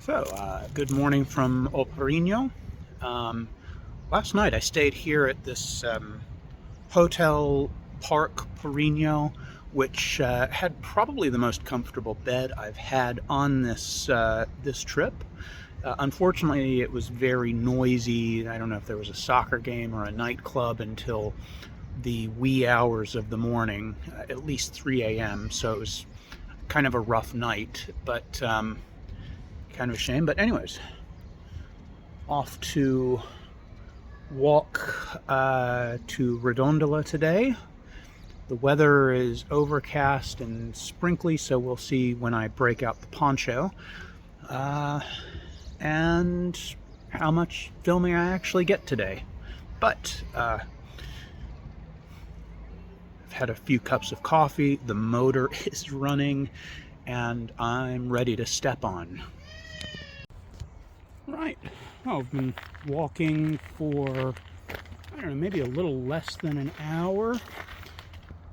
Good morning from Porrino. Last night I stayed here at this Hotel Park Porrino, which had probably the most comfortable bed I've had on this trip. Unfortunately, it was very noisy. I don't know if there was a soccer game or a nightclub until the wee hours of the morning, at least 3 a.m. So it was kind of a rough night, but kind of a shame. But anyways, off to walk to Redondela today. The weather is overcast and sprinkly, so we'll see when I break out the poncho and how much filming I actually get today. But I've had a few cups of coffee, the motor is running, and I'm ready to step on. Right, I've been walking for, I don't know, maybe a little less than an hour,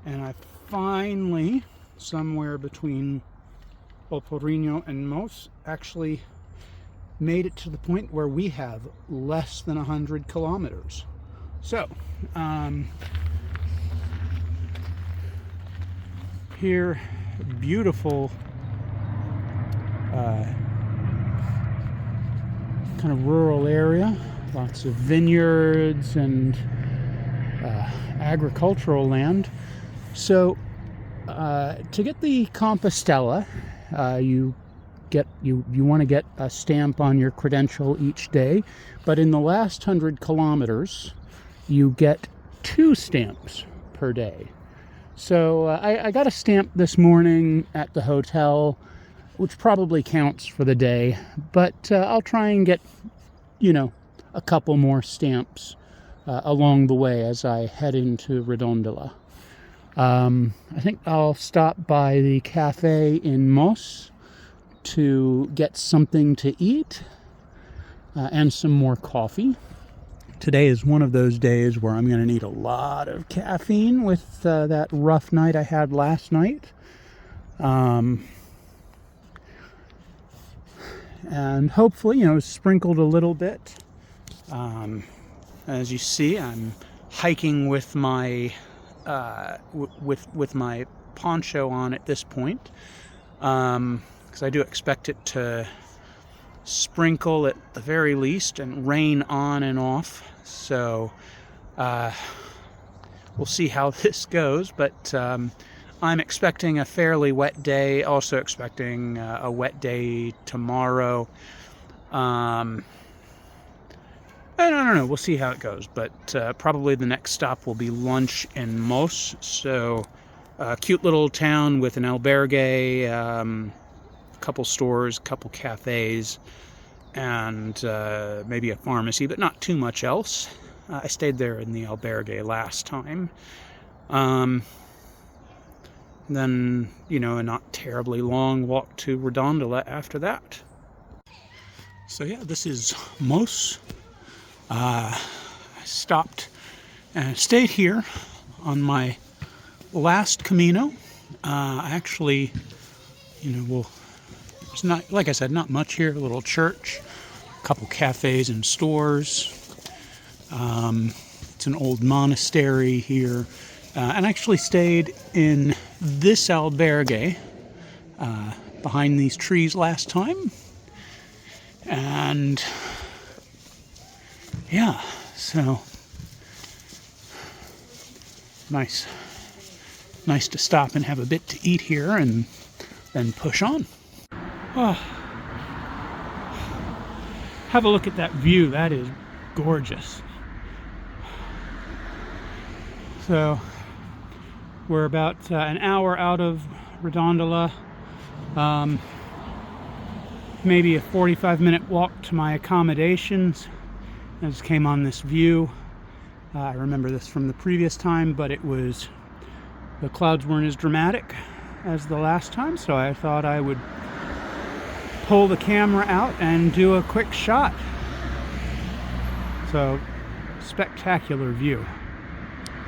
and I finally, somewhere between Porrino and Mos, actually made it to the point where we have less than 100 kilometers. So, here, beautiful kind of rural area, lots of vineyards and agricultural land. So to get the Compostela, you want to get a stamp on your credential each day, but in the last 100 kilometers you get 2 stamps per day. So I got a stamp this morning at the hotel, which probably counts for the day, but I'll try and get, a couple more stamps along the way as I head into Redondela. I think I'll stop by the cafe in Mos to get something to eat and some more coffee. Today is one of those days where I'm going to need a lot of caffeine with that rough night I had last night. And hopefully, sprinkled a little bit. As you see, I'm hiking with my with my poncho on at this point, because I do expect it to sprinkle at the very least and rain on and off. So we'll see how this goes, but I'm expecting a fairly wet day, also expecting a wet day tomorrow. And I don't know, we'll see how it goes, but probably the next stop will be lunch in Mos. So a cute little town with an albergue, a couple stores, a couple cafes, and maybe a pharmacy, but not too much else. I stayed there in the albergue last time. Then, a not terribly long walk to Redondela after that. So yeah, this is Mos. I stopped and stayed here on my last Camino. I actually, it's not, like I said, not much here. A little church, a couple cafes and stores. It's an old monastery here. And I actually stayed in this albergue behind these trees last time. And yeah, so nice to stop and have a bit to eat here and then push on. Oh, have a look at that view. That is gorgeous. So we're about an hour out of Redondela. Maybe a 45-minute walk to my accommodations. I just came on this view. I remember this from the previous time, but the clouds weren't as dramatic as the last time, so I thought I would pull the camera out and do a quick shot. So, spectacular view.